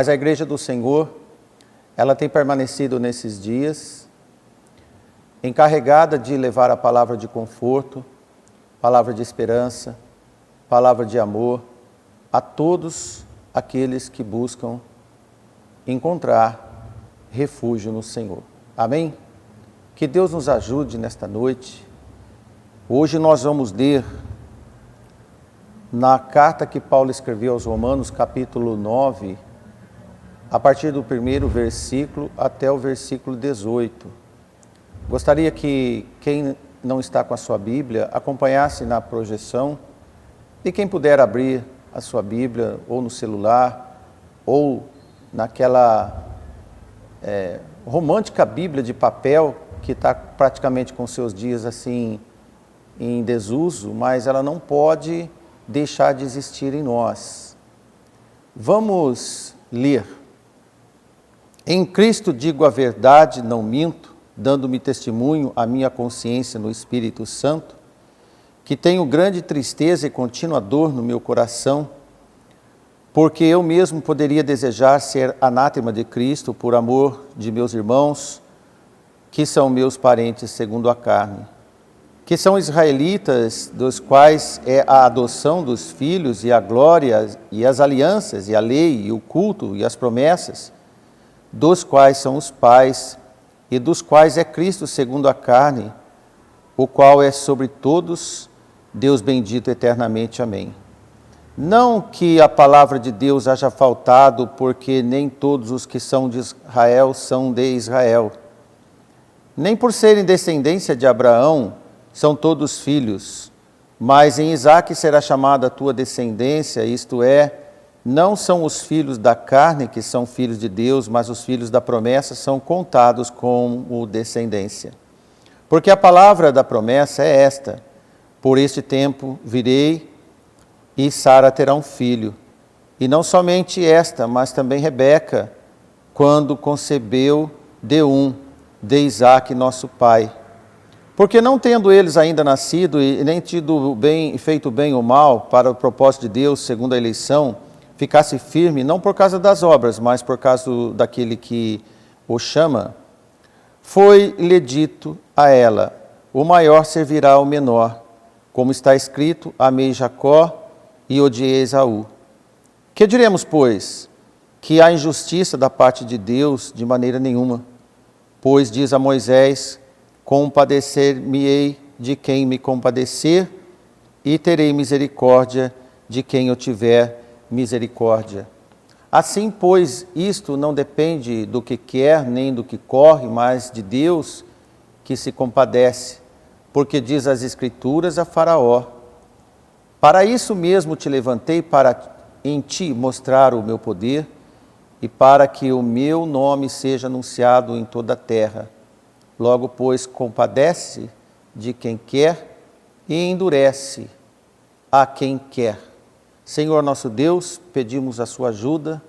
Mas a Igreja do Senhor, ela tem permanecido nesses dias encarregada de levar a palavra de conforto, palavra de esperança, palavra de amor a todos aqueles que buscam encontrar refúgio no Senhor. Amém? Que Deus nos ajude nesta noite. Hoje nós vamos ler na carta que Paulo escreveu aos Romanos, capítulo 9, a partir do primeiro versículo até o versículo 18. Gostaria que quem não está com a sua Bíblia acompanhasse na projeção, e quem puder abrir a sua Bíblia, ou no celular, ou naquela romântica Bíblia de papel, que está praticamente com seus dias assim em desuso, mas ela não pode deixar de existir em nós. Vamos ler. Em Cristo digo a verdade, não minto, dando-me testemunho à minha consciência no Espírito Santo, que tenho grande tristeza e contínua dor no meu coração, porque eu mesmo poderia desejar ser anátema de Cristo por amor de meus irmãos, que são meus parentes segundo a carne, que são israelitas, dos quais é a adoção dos filhos e a glória e as alianças e a lei e o culto e as promessas, dos quais são os pais e dos quais é Cristo segundo a carne, o qual é sobre todos, Deus bendito eternamente. Amém. Não que a palavra de Deus haja faltado, porque nem todos os que são de Israel são de Israel. Nem por serem descendência de Abraão são todos filhos, mas em Isaque será chamada a tua descendência, isto é, não são os filhos da carne que são filhos de Deus, mas os filhos da promessa são contados como descendência. Porque a palavra da promessa é esta: por este tempo virei e Sara terá um filho. E não somente esta, mas também Rebeca, quando concebeu de Isaque nosso pai. Porque não tendo eles ainda nascido e nem feito bem ou mal para o propósito de Deus, segundo a eleição, ficasse firme, não por causa das obras, mas por causa daquele que o chama, foi-lhe dito a ela: o maior servirá ao menor, como está escrito: amei Jacó e odiei Esaú. Que diremos, pois? Que há injustiça da parte de Deus? De maneira nenhuma. Pois diz a Moisés: compadecer-me-ei de quem me compadecer, e terei misericórdia de quem eu tiver misericórdia. Assim, pois, isto não depende do que quer, nem do que corre, mas de Deus que se compadece, porque diz as Escrituras a Faraó: para isso mesmo te levantei, para em ti mostrar o meu poder, e para que o meu nome seja anunciado em toda a terra. Logo, pois, compadece de quem quer e endurece a quem quer. Senhor nosso Deus, pedimos a sua ajuda,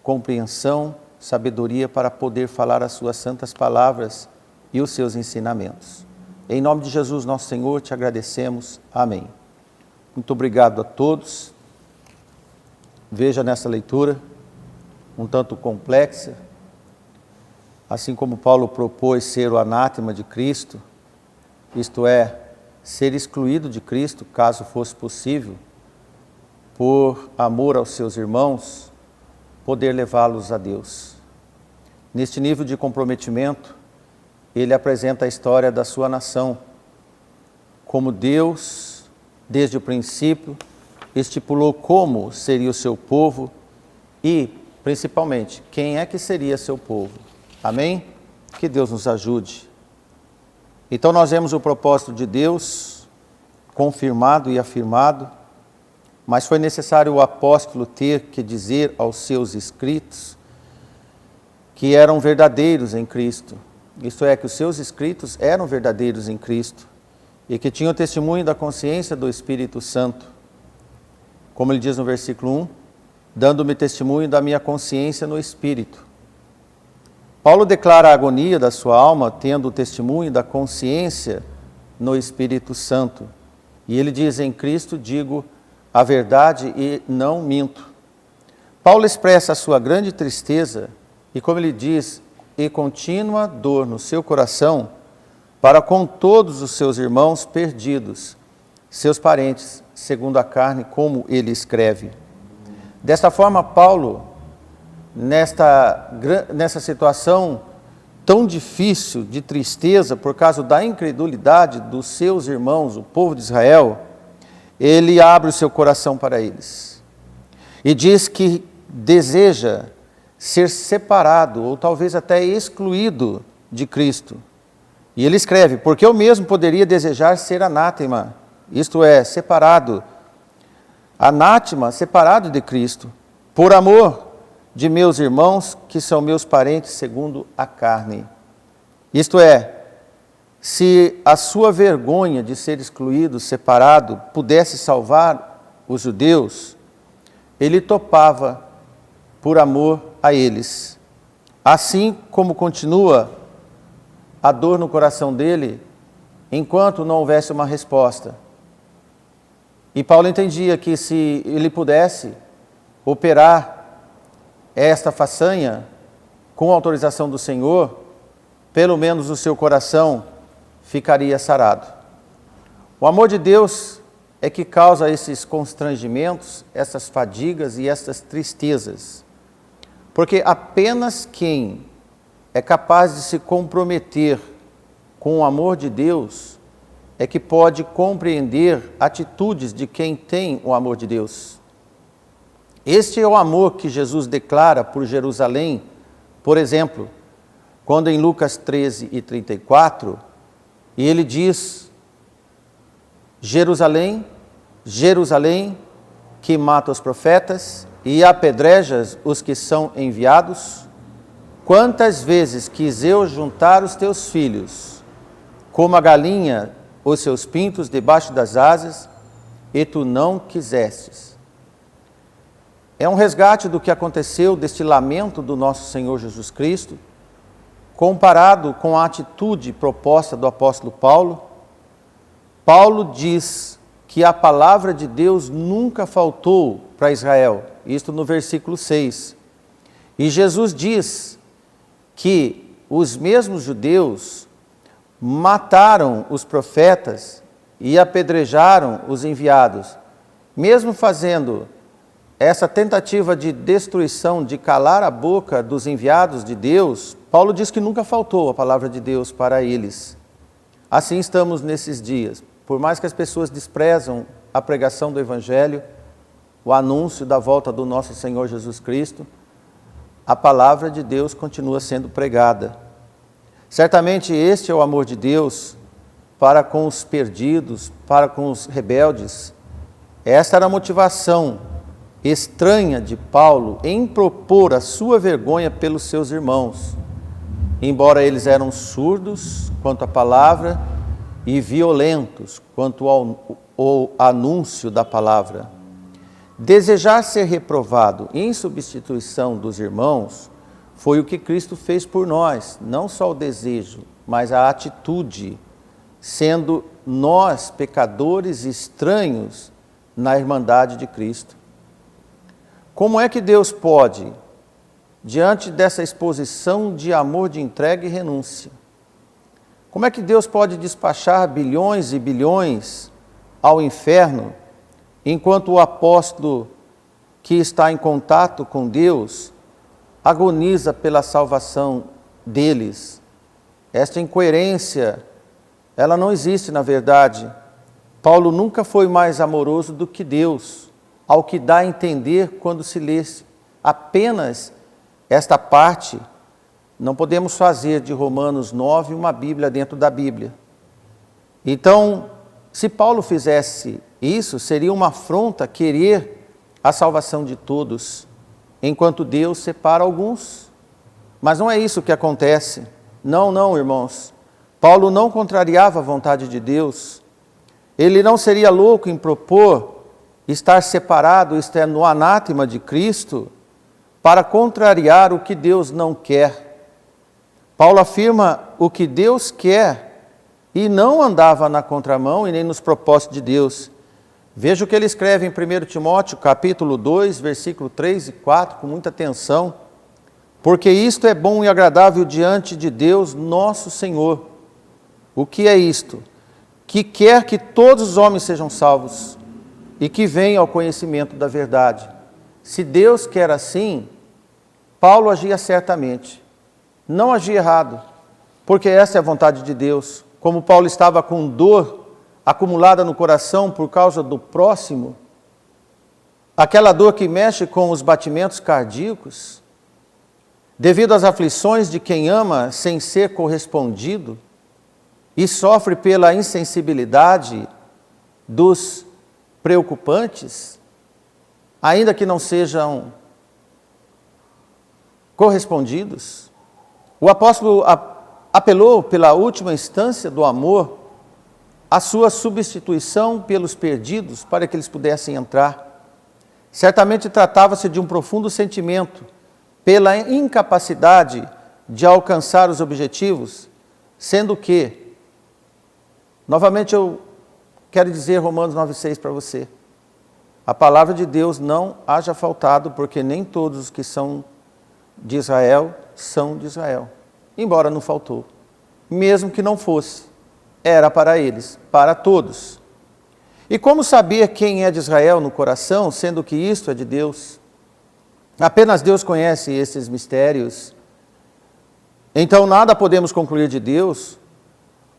compreensão, sabedoria para poder falar as suas santas palavras e os seus ensinamentos. Em nome de Jesus, nosso Senhor, te agradecemos. Amém. Muito obrigado a todos. Veja nessa leitura, um tanto complexa, assim como Paulo propôs ser o anátema de Cristo, isto é, ser excluído de Cristo, caso fosse possível, por amor aos seus irmãos, poder levá-los a Deus. Neste nível de comprometimento, ele apresenta a história da sua nação, como Deus, desde o princípio, estipulou como seria o seu povo e, principalmente, quem é que seria seu povo. Amém? Que Deus nos ajude. Então nós vemos o propósito de Deus confirmado e afirmado, mas foi necessário o apóstolo ter que dizer aos seus escritos que eram verdadeiros em Cristo. Isto é, que os seus escritos eram verdadeiros em Cristo e que tinham testemunho da consciência do Espírito Santo. Como ele diz no versículo 1, dando-me testemunho da minha consciência no Espírito. Paulo declara a agonia da sua alma, tendo o testemunho da consciência no Espírito Santo. E ele diz: em Cristo digo a verdade e não minto. Paulo expressa a sua grande tristeza e, como ele diz, e contínua dor no seu coração para com todos os seus irmãos perdidos, seus parentes, segundo a carne, como ele escreve. Desta forma, Paulo, nessa situação tão difícil de tristeza por causa da incredulidade dos seus irmãos, o povo de Israel, ele abre o seu coração para eles e diz que deseja ser separado ou talvez até excluído de Cristo. E ele escreve: porque eu mesmo poderia desejar ser anátema, isto é, separado, anátema, separado de Cristo, por amor de meus irmãos, que são meus parentes segundo a carne. Isto é, se a sua vergonha de ser excluído, separado, pudesse salvar os judeus, ele topava por amor a eles. Assim como continua a dor no coração dele, enquanto não houvesse uma resposta. E Paulo entendia que se ele pudesse operar esta façanha com autorização do Senhor, pelo menos o seu coração ficaria sarado. O amor de Deus é que causa esses constrangimentos, essas fadigas e essas tristezas. Porque apenas quem é capaz de se comprometer com o amor de Deus é que pode compreender atitudes de quem tem o amor de Deus. Este é o amor que Jesus declara por Jerusalém, por exemplo, quando em Lucas 13:34, e ele diz: Jerusalém, Jerusalém, que mata os profetas e apedrejas os que são enviados, quantas vezes quis eu juntar os teus filhos, como a galinha os seus pintos debaixo das asas, e tu não quisestes. É um resgate do que aconteceu deste lamento do nosso Senhor Jesus Cristo, comparado com a atitude proposta do apóstolo Paulo. Paulo diz que a palavra de Deus nunca faltou para Israel, isto no versículo 6. E Jesus diz que os mesmos judeus mataram os profetas e apedrejaram os enviados, mesmo fazendo essa tentativa de destruição, de calar a boca dos enviados de Deus. Paulo diz que nunca faltou a palavra de Deus para eles. Assim estamos nesses dias. Por mais que as pessoas desprezam a pregação do Evangelho, o anúncio da volta do nosso Senhor Jesus Cristo, a palavra de Deus continua sendo pregada. Certamente este é o amor de Deus para com os perdidos, para com os rebeldes. Esta era a motivação estranha de Paulo em propor a sua vergonha pelos seus irmãos, embora eles eram surdos quanto à palavra e violentos quanto ao anúncio da palavra. Desejar ser reprovado em substituição dos irmãos foi o que Cristo fez por nós, não só o desejo, mas a atitude, sendo nós pecadores estranhos na irmandade de Cristo. Como é que Deus pode, diante dessa exposição de amor, de entrega e renúncia, como é que Deus pode despachar bilhões e bilhões ao inferno, enquanto o apóstolo que está em contato com Deus agoniza pela salvação deles? Esta incoerência, ela não existe na verdade. Paulo nunca foi mais amoroso do que Deus, ao que dá a entender quando se lê apenas esta parte. Não podemos fazer de Romanos 9 uma Bíblia dentro da Bíblia. Então, se Paulo fizesse isso, seria uma afronta querer a salvação de todos, enquanto Deus separa alguns. Mas não é isso que acontece. Não, irmãos. Paulo não contrariava a vontade de Deus. Ele não seria louco em propor estar separado, estar no anátema de Cristo, para contrariar o que Deus não quer. Paulo afirma o que Deus quer e não andava na contramão e nem nos propósitos de Deus. Veja o que ele escreve em 1 Timóteo, capítulo 2, versículo 3 e 4, com muita atenção. Porque isto é bom e agradável diante de Deus, nosso Senhor. O que é isto? Que quer que todos os homens sejam salvos e que venham ao conhecimento da verdade. Se Deus quer assim, Paulo agia certamente. Não agia errado, porque essa é a vontade de Deus. Como Paulo estava com dor acumulada no coração por causa do próximo, aquela dor que mexe com os batimentos cardíacos, devido às aflições de quem ama sem ser correspondido, e sofre pela insensibilidade dos preocupantes, ainda que não sejam correspondidos, o apóstolo apelou pela última instância do amor, a sua substituição pelos perdidos, para que eles pudessem entrar. Certamente tratava-se de um profundo sentimento, pela incapacidade de alcançar os objetivos, sendo que, novamente eu quero dizer Romanos 9,6 para você, a palavra de Deus não haja faltado, porque nem todos os que são de Israel são de Israel, embora não faltou, mesmo que não fosse. Era para eles, para todos. E como saber quem é de Israel no coração, sendo que isto é de Deus? Apenas Deus conhece esses mistérios. Então nada podemos concluir de Deus,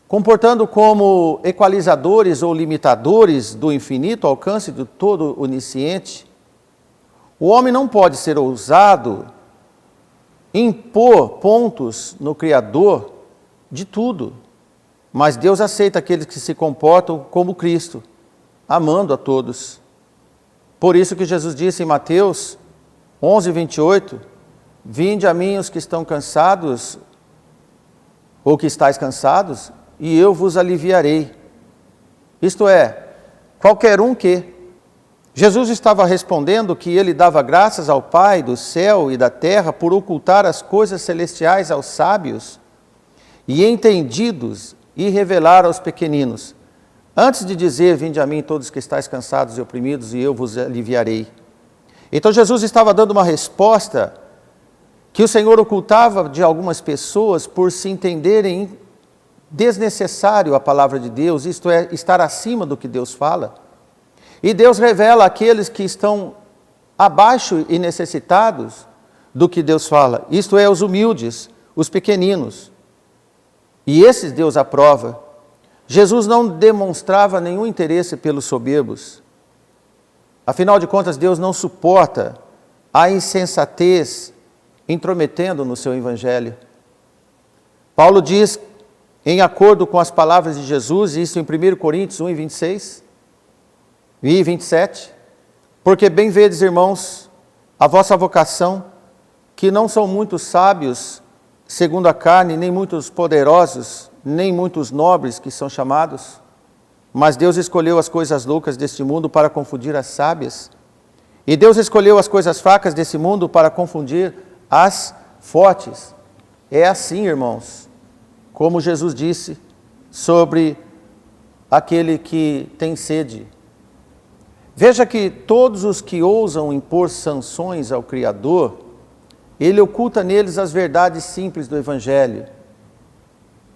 comportando como equalizadores ou limitadores do infinito alcance do todo onisciente. O homem não pode ser ousado impor pontos no Criador de tudo. Mas Deus aceita aqueles que se comportam como Cristo, amando a todos. Por isso que Jesus disse em Mateus 11, 28, vinde a mim os que estão cansados, ou que estáis cansados, e eu vos aliviarei. Isto é, qualquer um que. Jesus estava respondendo que ele dava graças ao Pai do céu e da terra por ocultar as coisas celestiais aos sábios e entendidos, e revelar aos pequeninos, antes de dizer, vinde a mim todos que estáis cansados e oprimidos, e eu vos aliviarei. Então Jesus estava dando uma resposta que o Senhor ocultava de algumas pessoas por se entenderem desnecessário a palavra de Deus, isto é, estar acima do que Deus fala. E Deus revela àqueles que estão abaixo e necessitados do que Deus fala, isto é, os humildes, os pequeninos. E esses Deus aprova. Jesus não demonstrava nenhum interesse pelos soberbos. Afinal de contas, Deus não suporta a insensatez intrometendo no seu evangelho. Paulo diz, em acordo com as palavras de Jesus, isso em 1 Coríntios 1, 26 e 27, porque bem vedes, irmãos, a vossa vocação, que não são muitos sábios segundo a carne, nem muitos poderosos, nem muitos nobres que são chamados, mas Deus escolheu as coisas loucas deste mundo para confundir as sábias, e Deus escolheu as coisas fracas desse mundo para confundir as fortes. É assim, irmãos, como Jesus disse sobre aquele que tem sede. Veja que todos os que ousam impor sanções ao Criador, Ele oculta neles as verdades simples do Evangelho.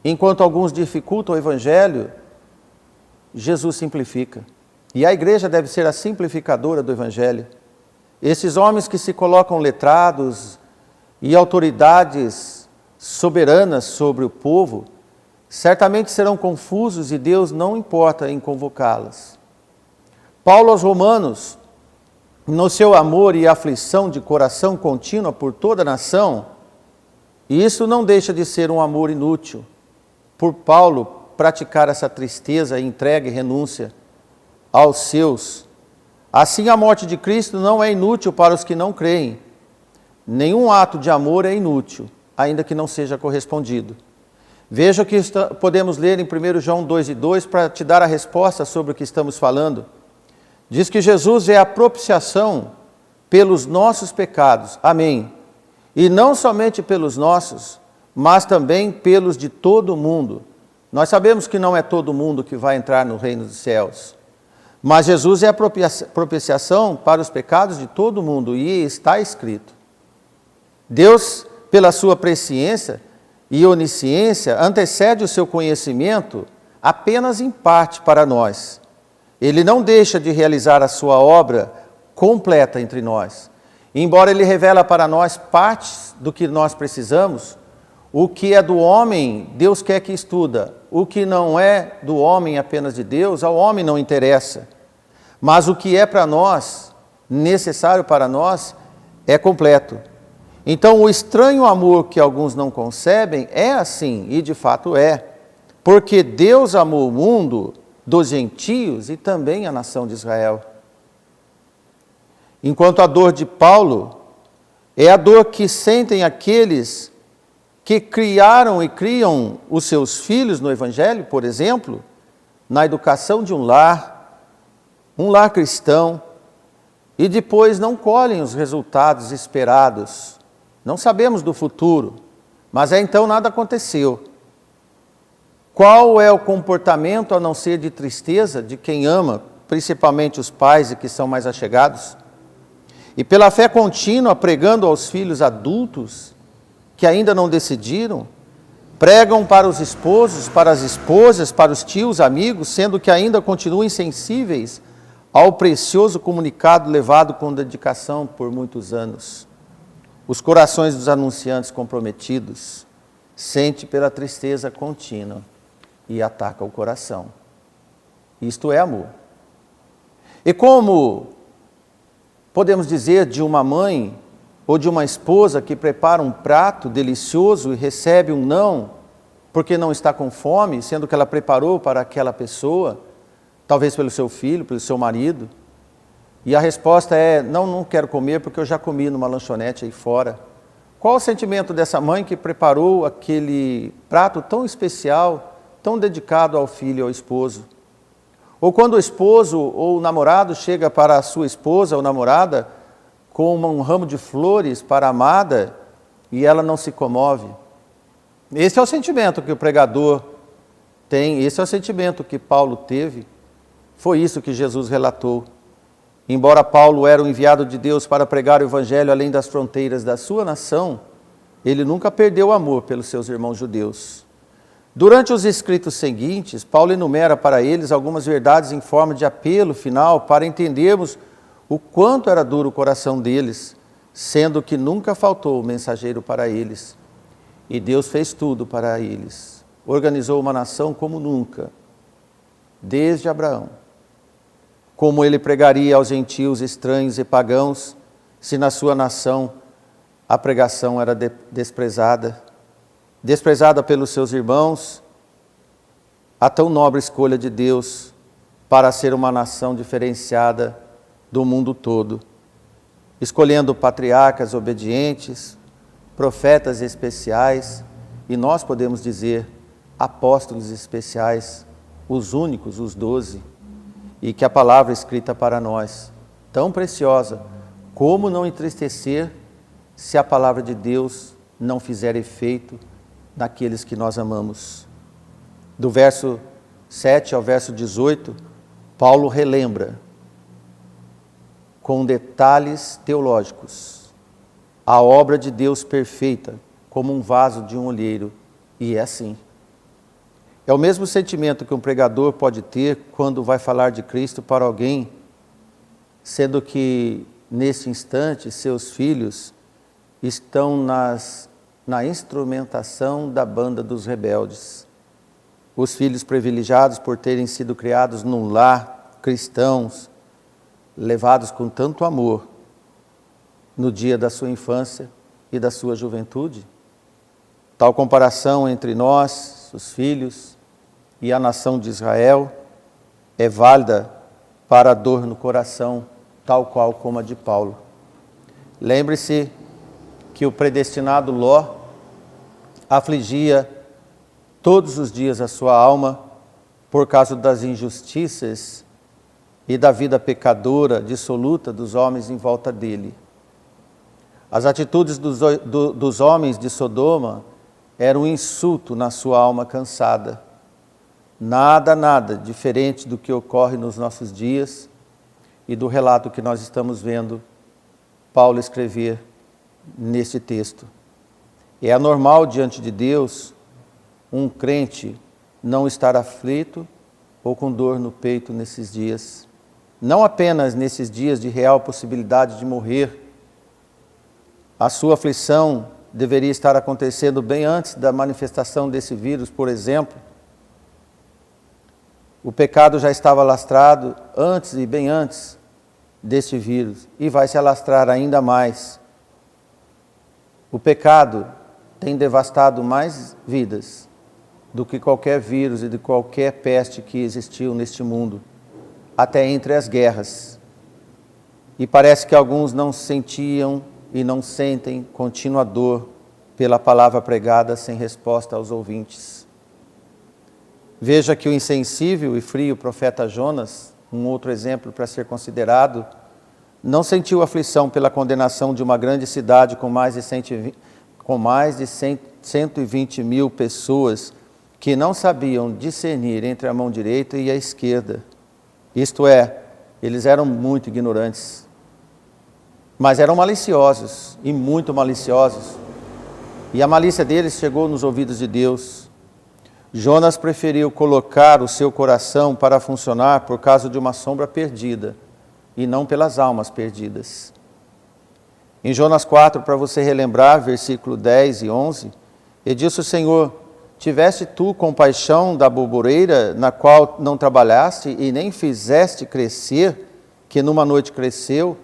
Enquanto alguns dificultam o Evangelho, Jesus simplifica. E a igreja deve ser a simplificadora do Evangelho. Esses homens que se colocam letrados e autoridades soberanas sobre o povo, certamente serão confusos e Deus não importa em convocá-las. Paulo aos Romanos, no seu amor e aflição de coração contínua por toda a nação, e isso não deixa de ser um amor inútil, por Paulo praticar essa tristeza, entrega e renúncia aos seus. Assim a morte de Cristo não é inútil para os que não creem. Nenhum ato de amor é inútil, ainda que não seja correspondido. Veja o que podemos ler em 1 João 2:2 para te dar a resposta sobre o que estamos falando. Diz que Jesus é a propiciação pelos nossos pecados. Amém. E não somente pelos nossos, mas também pelos de todo o mundo. Nós sabemos que não é todo mundo que vai entrar no reino dos céus. Mas Jesus é a propiciação para os pecados de todo mundo, e está escrito. Deus, pela sua presciência e onisciência, antecede o seu conhecimento apenas em parte para nós. Ele não deixa de realizar a sua obra completa entre nós. Embora Ele revela para nós partes do que nós precisamos, o que é do homem, Deus quer que estuda. O que não é do homem, apenas de Deus, ao homem não interessa. Mas o que é para nós, necessário para nós, é completo. Então, o estranho amor que alguns não concebem é assim, e de fato é. Porque Deus amou o mundo dos gentios e também a nação de Israel. Enquanto a dor de Paulo é a dor que sentem aqueles que criaram e criam os seus filhos no Evangelho, por exemplo, na educação de um lar cristão, e depois não colhem os resultados esperados. Não sabemos do futuro, mas então nada aconteceu. Qual é o comportamento a não ser de tristeza de quem ama, principalmente os pais e que são mais achegados? E pela fé contínua, pregando aos filhos adultos, que ainda não decidiram, pregam para os esposos, para as esposas, para os tios, amigos, sendo que ainda continuam insensíveis ao precioso comunicado levado com dedicação por muitos anos. Os corações dos anunciantes comprometidos sente pela tristeza contínua e ataca o coração. Isto é amor. E como podemos dizer de uma mãe ou de uma esposa que prepara um prato delicioso e recebe um não, porque não está com fome, sendo que ela preparou para aquela pessoa, talvez pelo seu filho, pelo seu marido, e a resposta é, não quero comer porque eu já comi numa lanchonete aí fora. Qual o sentimento dessa mãe que preparou aquele prato tão especial, tão dedicado ao filho e ao esposo? Ou quando o esposo ou o namorado chega para a sua esposa ou namorada com um ramo de flores para a amada e ela não se comove. Esse é o sentimento que o pregador tem, esse é o sentimento que Paulo teve. Foi isso que Jesus relatou. Embora Paulo era o enviado de Deus para pregar o evangelho além das fronteiras da sua nação, ele nunca perdeu o amor pelos seus irmãos judeus. Durante os escritos seguintes, Paulo enumera para eles algumas verdades em forma de apelo final para entendermos o quanto era duro o coração deles, sendo que nunca faltou mensageiro para eles. E Deus fez tudo para eles. Organizou uma nação como nunca, desde Abraão. Como ele pregaria aos gentios estranhos e pagãos, se na sua nação a pregação era desprezada pelos seus irmãos, a tão nobre escolha de Deus para ser uma nação diferenciada do mundo todo, escolhendo patriarcas obedientes, profetas especiais, e nós podemos dizer apóstolos especiais, os únicos, os 12, e que a palavra escrita para nós, tão preciosa, como não entristecer se a palavra de Deus não fizer efeito naqueles que nós amamos. Do verso 7 ao verso 18, Paulo relembra, com detalhes teológicos, a obra de Deus perfeita, como um vaso de um olheiro, e é assim. É o mesmo sentimento que um pregador pode ter quando vai falar de Cristo para alguém, sendo que, nesse instante, seus filhos estão na instrumentação da banda dos rebeldes. Os filhos privilegiados por terem sido criados num lar, cristãos, levados com tanto amor no dia da sua infância e da sua juventude. Tal comparação entre nós, os filhos, e a nação de Israel é válida para a dor no coração, tal qual como a de Paulo. Lembre-se que o predestinado Ló afligia todos os dias a sua alma por causa das injustiças e da vida pecadora, dissoluta dos homens em volta dele. As atitudes dos homens de Sodoma eram um insulto na sua alma cansada. Nada diferente do que ocorre nos nossos dias e do relato que nós estamos vendo Paulo escrever neste texto. É anormal diante de Deus um crente não estar aflito ou com dor no peito nesses dias. Não apenas nesses dias de real possibilidade de morrer. A sua aflição deveria estar acontecendo bem antes da manifestação desse vírus, por exemplo. O pecado já estava alastrado antes e bem antes deste vírus e vai se alastrar ainda mais. O pecado tem devastado mais vidas do que qualquer vírus e de qualquer peste que existiu neste mundo, até entre as guerras. E parece que alguns não sentiam e não sentem contínua dor pela palavra pregada sem resposta aos ouvintes. Veja que o insensível e frio profeta Jonas, um outro exemplo para ser considerado, não sentiu aflição pela condenação de uma grande cidade com mais de 120 mil pessoas que não sabiam discernir entre a mão direita e a esquerda. Isto é, eles eram muito ignorantes, mas eram maliciosos e muito maliciosos. E a malícia deles chegou nos ouvidos de Deus. Jonas preferiu colocar o seu coração para funcionar por causa de uma sombra perdida e não pelas almas perdidas. Em Jonas 4, para você relembrar, versículo 10 e 11, e disse o Senhor: tiveste tu compaixão da boboreira na qual não trabalhaste e nem fizeste crescer, que numa noite cresceu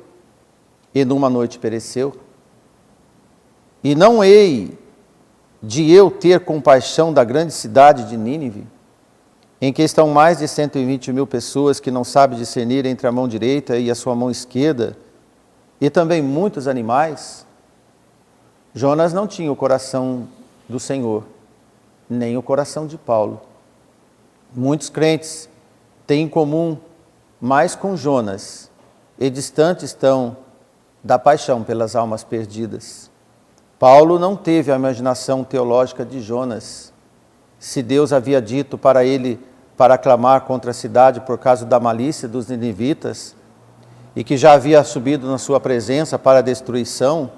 e numa noite pereceu? E não hei de eu ter compaixão da grande cidade de Nínive, em que estão mais de 120 mil pessoas que não sabem discernir entre a mão direita e a sua mão esquerda, e também muitos animais? Jonas não tinha o coração do Senhor, nem o coração de Paulo. Muitos crentes têm em comum mais com Jonas, e distantes estão da paixão pelas almas perdidas. Paulo não teve a imaginação teológica de Jonas. Se Deus havia dito para ele para clamar contra a cidade por causa da malícia dos ninivitas, e que já havia subido na sua presença para a destruição,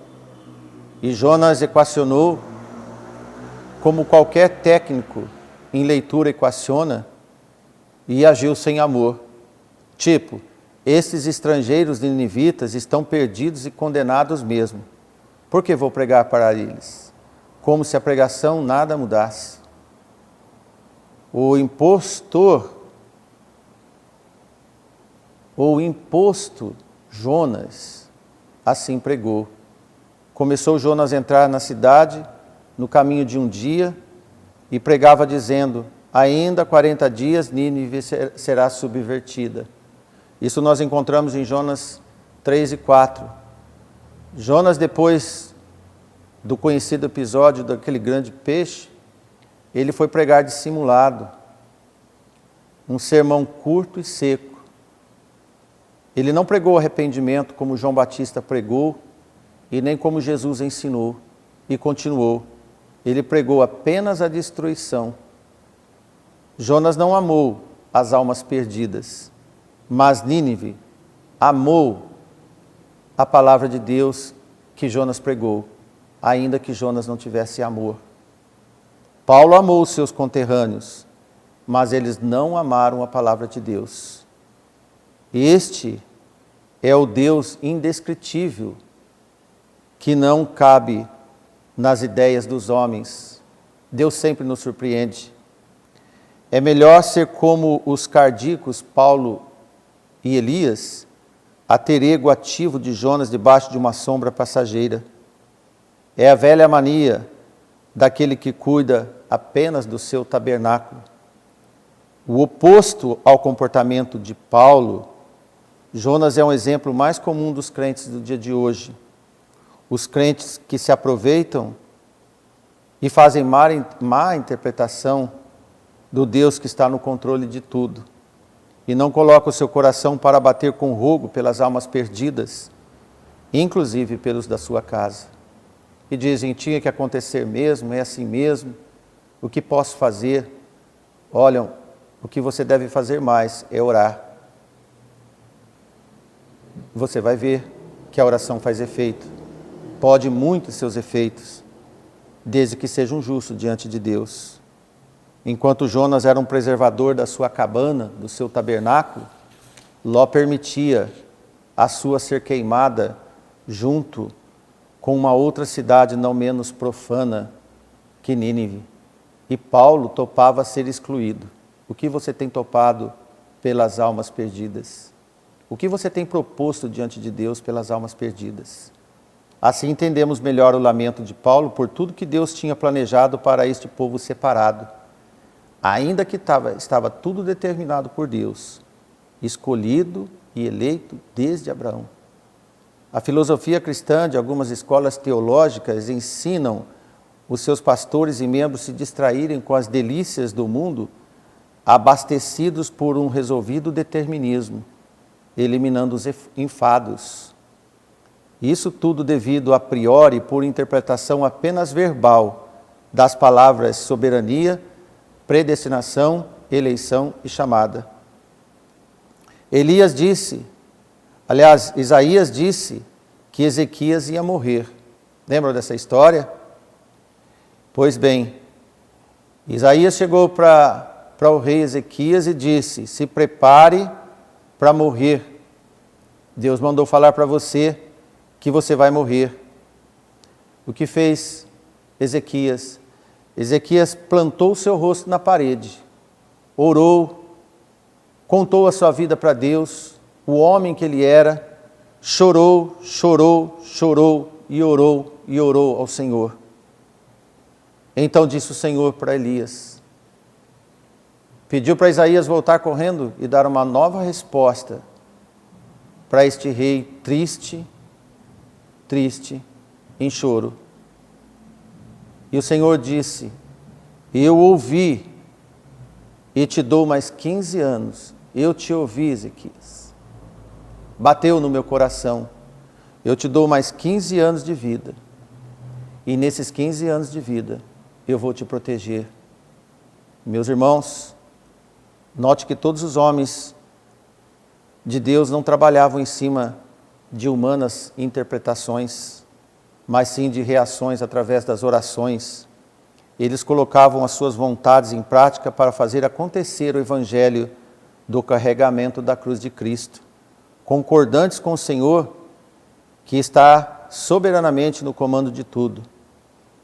e Jonas equacionou como qualquer técnico em leitura equaciona, e agiu sem amor. Tipo, estes estrangeiros ninivitas estão perdidos e condenados mesmo. Por que vou pregar para eles? Como se a pregação nada mudasse. O impostor, ou imposto Jonas, assim pregou. Começou Jonas a entrar na cidade, no caminho de um dia, e pregava dizendo: ainda 40 dias Nínive será subvertida. Isso nós encontramos em Jonas 3 e 4. Jonas, depois do conhecido episódio daquele grande peixe, ele foi pregar dissimulado, um sermão curto e seco. Ele não pregou arrependimento como João Batista pregou, e nem como Jesus ensinou, e continuou. Ele pregou apenas a destruição. Jonas não amou as almas perdidas, mas Nínive amou a palavra de Deus que Jonas pregou, ainda que Jonas não tivesse amor. Paulo amou os seus conterrâneos, mas eles não amaram a palavra de Deus. Este é o Deus indescritível, que não cabe nas ideias dos homens. Deus sempre nos surpreende. É melhor ser como os cardíacos Paulo e Elias, a ter ego ativo de Jonas debaixo de uma sombra passageira. É a velha mania daquele que cuida apenas do seu tabernáculo. O oposto ao comportamento de Paulo, Jonas é um exemplo mais comum dos crentes do dia de hoje. Os crentes que se aproveitam e fazem má interpretação do Deus que está no controle de tudo, e não colocam o seu coração para bater com rogo pelas almas perdidas, inclusive pelos da sua casa. E dizem: tinha que acontecer mesmo, é assim mesmo, o que posso fazer? Olham O que você deve fazer mais é orar. Você vai ver que a oração faz efeito. Pode muitos seus efeitos, desde que seja um justo diante de Deus. Enquanto Jonas era um preservador da sua cabana, do seu tabernáculo, Ló permitia a sua ser queimada junto com uma outra cidade não menos profana que Nínive. E Paulo topava ser excluído. O que você tem topado pelas almas perdidas? O que você tem proposto diante de Deus pelas almas perdidas? Assim entendemos melhor o lamento de Paulo por tudo que Deus tinha planejado para este povo separado. Ainda que estava tudo determinado por Deus, escolhido e eleito desde Abraão. A filosofia cristã de algumas escolas teológicas ensinam os seus pastores e membros se distraírem com as delícias do mundo, abastecidos por um resolvido determinismo, eliminando os enfados. Isso tudo devido a priori por interpretação apenas verbal das palavras soberania, predestinação, eleição e chamada. Isaías disse que Ezequias ia morrer. Lembram dessa história? Pois bem, Isaías chegou para o rei Ezequias e disse: se prepare para morrer. Deus mandou falar para você que você vai morrer. O que fez Ezequias? Ezequias plantou o seu rosto na parede, orou, contou a sua vida para Deus, o homem que ele era, chorou e orou ao Senhor. Então disse o Senhor para Elias, pediu para Isaías voltar correndo e dar uma nova resposta para este rei triste, em choro. E o Senhor disse: eu ouvi e te dou mais 15 anos. Eu te ouvi, Ezequias. Bateu no meu coração. Eu te dou mais 15 anos de vida. E nesses 15 anos de vida, eu vou te proteger. Meus irmãos, note que todos os homens de Deus não trabalhavam em cima de humanas interpretações, mas sim de reações através das orações. Eles colocavam as suas vontades em prática para fazer acontecer o evangelho do carregamento da cruz de Cristo, concordantes com o Senhor, que está soberanamente no comando de tudo.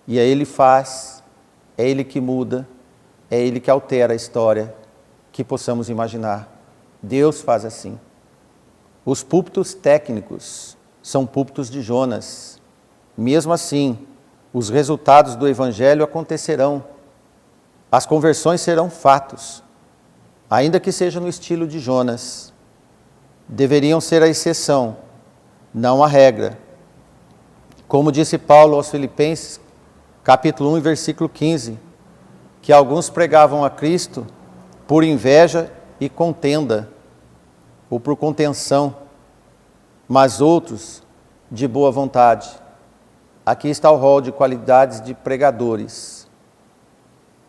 E é Ele faz, é Ele que muda, é Ele que altera a história que possamos imaginar. Deus faz assim. Os púlpitos técnicos são púlpitos de Jonas. Mesmo assim, os resultados do Evangelho acontecerão. As conversões serão fatos, ainda que seja no estilo de Jonas. Deveriam ser a exceção, não a regra. Como disse Paulo aos Filipenses, capítulo 1, versículo 15, que alguns pregavam a Cristo por inveja e contenda, ou por contenção, mas outros de boa vontade. Aqui está o rol de qualidades de pregadores.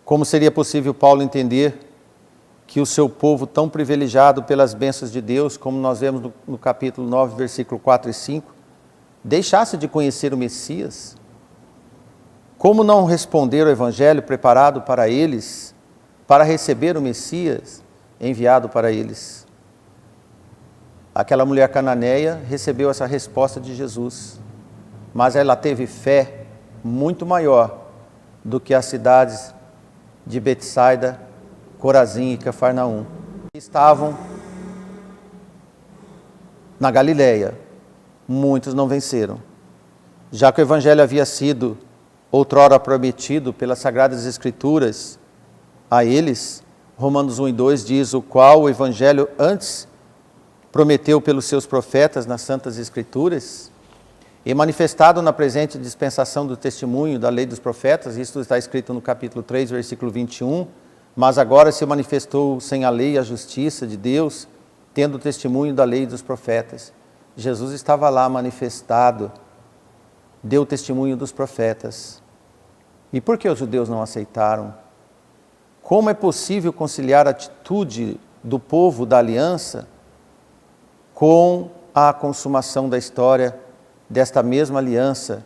Como seria possível Paulo entender que o seu povo tão privilegiado pelas bênçãos de Deus, como nós vemos no capítulo 9, versículo 4 e 5, deixasse de conhecer o Messias? Como não responder ao Evangelho preparado para eles, para receber o Messias enviado para eles? Aquela mulher cananeia recebeu essa resposta de Jesus, mas ela teve fé muito maior do que as cidades de Betsaida, Corazim e Cafarnaum, que estavam na Galileia. Muitos não venceram. Já que o Evangelho havia sido outrora prometido pelas Sagradas Escrituras a eles, Romanos 1 e 2 diz: o qual o Evangelho antes prometeu pelos seus profetas nas Santas Escrituras, e manifestado na presente dispensação do testemunho da lei dos profetas, isto está escrito no capítulo 3, versículo 21, mas agora se manifestou sem a lei a justiça de Deus, tendo o testemunho da lei dos profetas. Jesus estava lá manifestado, deu testemunho dos profetas. E por que os judeus não aceitaram? Como é possível conciliar a atitude do povo da aliança com a consumação da história desta mesma aliança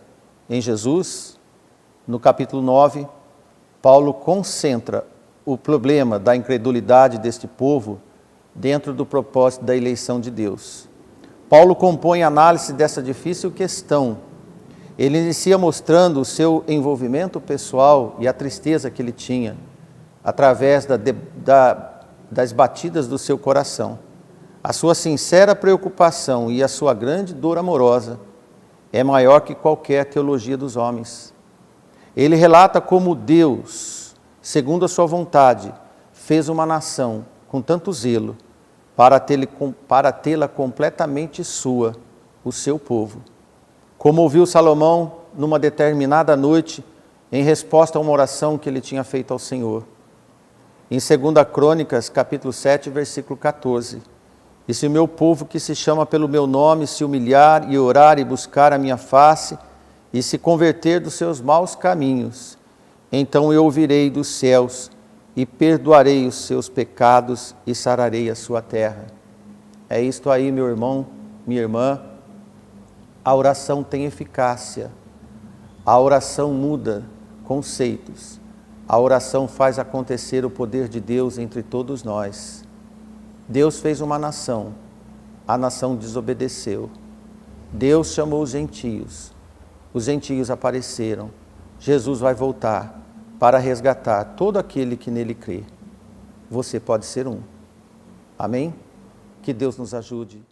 em Jesus? No capítulo 9, Paulo concentra o problema da incredulidade deste povo dentro do propósito da eleição de Deus. Paulo compõe a análise dessa difícil questão. Ele inicia mostrando o seu envolvimento pessoal e a tristeza que ele tinha, através das batidas do seu coração. A sua sincera preocupação e a sua grande dor amorosa é maior que qualquer teologia dos homens. Ele relata como Deus, segundo a sua vontade, fez uma nação com tanto zelo para tê-la completamente sua, o seu povo. Como ouviu Salomão numa determinada noite, em resposta a uma oração que ele tinha feito ao Senhor. Em 2 Crônicas, capítulo 7, versículo 14. E se o meu povo que se chama pelo meu nome se humilhar e orar e buscar a minha face e se converter dos seus maus caminhos, então eu ouvirei dos céus e perdoarei os seus pecados e sararei a sua terra. É isto aí, meu irmão, minha irmã. A oração tem eficácia. A oração muda conceitos. A oração faz acontecer o poder de Deus entre todos nós. Deus fez uma nação, a nação desobedeceu. Deus chamou os gentios apareceram. Jesus vai voltar para resgatar todo aquele que nele crê. Você pode ser um. Amém? Que Deus nos ajude.